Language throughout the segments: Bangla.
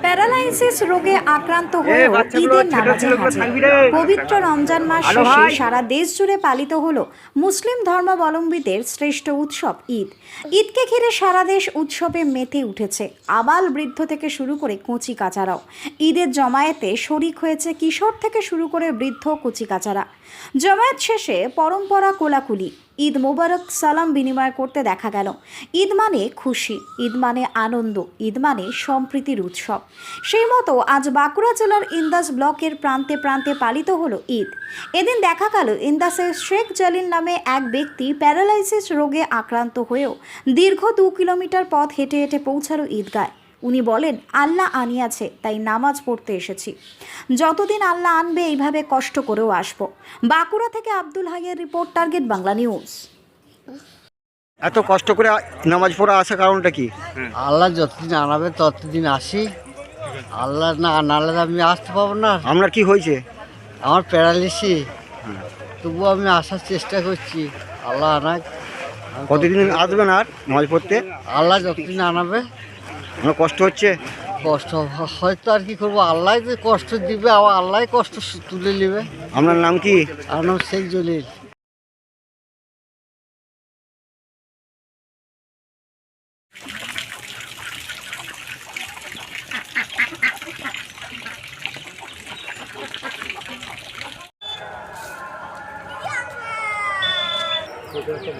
প্যারালাইসিস রোগে আক্রান্ত হয়ে ঈদের নামাজে হাজির। পবিত্র রমজান মাস শেষে সারা দেশ জুড়ে পালিত হলো মুসলিম ধর্মাবলম্বীদের শ্রেষ্ঠ উৎসব ঈদ। ঈদকে ঘিরে সারা দেশ উৎসবে মেতে উঠেছে। আবাল বৃদ্ধ থেকে শুরু করে কচি কাচারাও ঈদের জমায়েতে শরিক হয়েছে। কিশোর থেকে শুরু করে বৃদ্ধ কচি কাচারা জমায়েত শেষে পরম্পরা কোলাকুলি ঈদ মোবারক সালাম বিনিময় করতে দেখা গেল। ঈদ মানে খুশি, ঈদ মানে আনন্দ, ঈদ মানে সম্প্রীতির উৎসব। সেই মতো আজ বাঁকুড়া জেলার ইন্দাস ব্লকের প্রান্তে প্রান্তে পালিত হলো ঈদ। এদিন দেখা গেল ইন্দাসের শেখ জলিল নামে এক ব্যক্তি প্যারালাইসিস রোগে আক্রান্ত হয়েও দীর্ঘ 2 কিলোমিটার পথ হেঁটে হেঁটে পৌঁছালো ঈদগায়। উনি বলেন, আল্লাহ আনিয়াছে তাই নামাজ পড়তে এসেছি, যতদিন আল্লাহ আনবে এইভাবে কষ্ট করেও আসবো। বাঁকুড়া থেকে আব্দুল হাইয়ের রিপোর্ট, টার্গেট বাংলা নিউজ। এত কষ্ট করে নামাজ পড়া আসার কারণটা কি? আল্লাহ যতদিন আনাবে ততদিন আসি। আল্লাহ না আনালে আমি আসতে পারবো না। আপনার কি হয়েছে? আমার প্যারালিসিস, তবুও আমি আসার চেষ্টা করছি। আল্লাহ আনাক। কতদিন আসবেন আর নামাজ পড়তে? আল্লাহ যতদিন আনাবে। আমার কষ্ট হচ্ছে? কষ্ট হয়তো আর কি করবো, আল্লাহ যে কষ্ট দিবে আবার আল্লাহ কষ্ট তুলে নেবে। আপনার নাম কি? আমার নাম শেখ জলিল।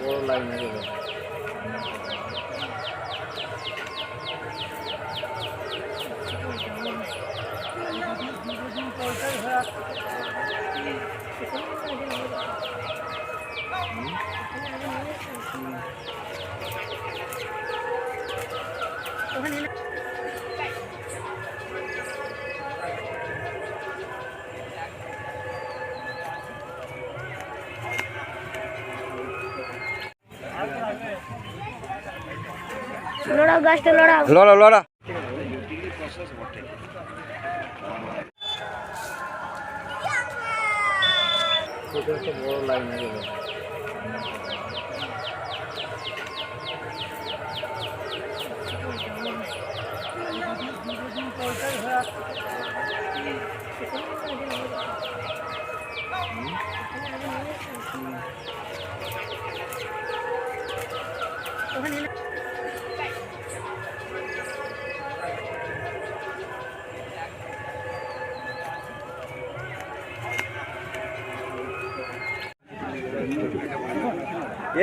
বড় লাইন হয়ে গেল। লড়াও গাছটা লড়াও। লড়া লড়া। বড় লাইন হয়ে গেল।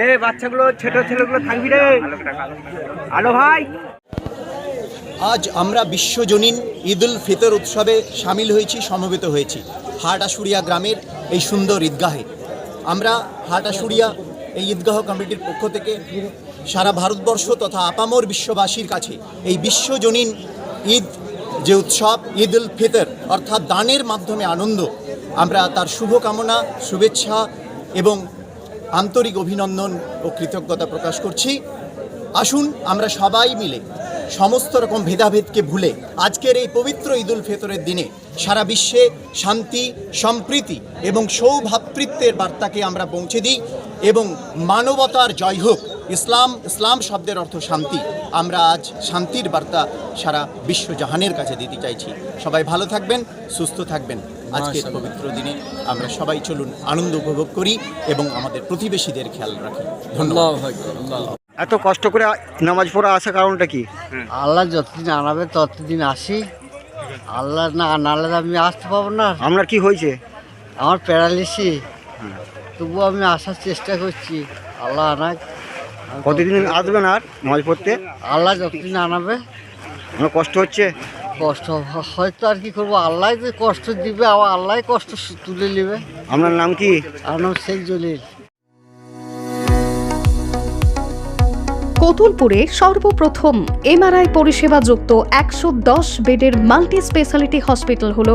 এ বাচ্চাগুলো, ছোট ছেলেগুলো থাকবি রে। আলো ভাই, আজ আমরা বিশ্বজনীন ঈদ উল ফিতর উৎসবে সামিল হয়েছি, সমবেত হয়েছি হাটাশুড়িয়া গ্রামের এই সুন্দর ঈদগাহে। আমরা হাটাশুড়িয়া এই ঈদগাহ কমিটির পক্ষ থেকে সারা ভারতবর্ষ তথা আপামর বিশ্ববাসীর কাছে এই বিশ্বজনীন ঈদ যে উৎসব ঈদ উল ফিতর অর্থাৎ দানের মাধ্যমে আনন্দ, আমরা তার শুভকামনা, শুভেচ্ছা এবং আন্তরিক অভিনন্দন ও কৃতজ্ঞতা প্রকাশ করছি। আসুন আমরা সবাই মিলে সমস্ত রকম ভেদাভেদকে ভুলে আজকের এই পবিত্র ঈদ উল ফিতরের দিনে সারা বিশ্বে শান্তি, সম্প্রীতি এবং সৌভ্রাতৃত্বের বার্তাকে আমরা পৌঁছে দিই এবং মানবতার জয় হোক। ইসলাম শব্দের অর্থ শান্তি। আমরা আজ শান্তির বার্তা সারা বিশ্বজাহানের কাছে দিতে চাইছি। সবাই ভালো থাকবেন, সুস্থ থাকবেন। আজকের পবিত্র দিনে আমরা সবাই চলুন আনন্দ উপভোগ করি এবং আমাদের প্রতিবেশীদের খেয়াল রাখি। ধন্যবাদ। এত কষ্ট করে নামাজ পড়া আসার কারণটা কি? আল্লাহ যতদিন আনাবে ততদিন আসি। আল্লাহ না আনালে আমি আসতে পারবো না। আপনার কি হয়েছে? আমার প্যারালিসিস, তবুও আমি আসার চেষ্টা করছি। আল্লাহ আনাক। কতদিন আসবেন আর নামাজ পড়তে? আল্লাহ যতদিন আনাবে। আমার কষ্ট হচ্ছে? কষ্ট হয়তো আর কি করবো, আল্লাহ যে কষ্ট দিবে আবার আল্লাহ কষ্ট তুলে নেবে। আপনার নাম কি? আমার নাম শেখ জলিল। কতুলপুরে সর্বপ্রথম এমআরআই পরিষেবা যুক্ত 110 বেডের মাল্টি স্পেশালিটি হসপিটাল হল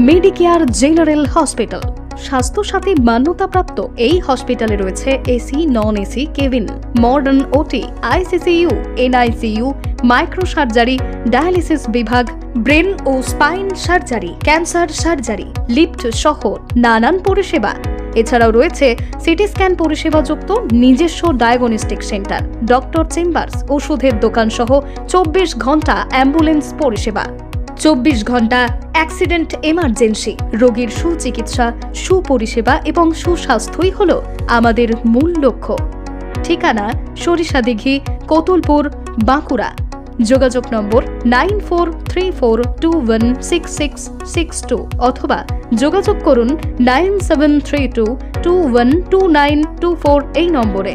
মেডিকেয়ার জেনারেল হসপিটাল। স্বাস্থ্যসাথী মান্যতাপ্রাপ্ত এই হসপিটালে রয়েছে AC, non AC cabin, modern OT, ICCU, NICU, micro surgery, dialysis বিভাগ, ব্রেন ও spine surgery, cancer surgery, lift সহ নানান পরিষেবা। এছাড়াও রয়েছে সিটি স্ক্যান পরিষেবা যুক্ত নিজস্ব ডায়াগনস্টিক সেন্টার, ডক্টর চেম্বার্স, ওষুধের দোকান সহ 24 ঘন্টা অ্যাম্বুলেন্স পরিষেবা। 24 ঘন্টা অ্যাক্সিডেন্ট এমার্জেন্সি, রোগীর সুচিকিৎসা, সুপরিষেবা এবং সুস্বাস্থ্যই হলো আমাদের মূল লক্ষ্য। ঠিকানা সরিষাদিঘি, কতুলপুর, বাঁকুড়া। যোগাযোগ নম্বর 9434216662 অথবা যোগাযোগ করুন 9732212924 এই নম্বরে।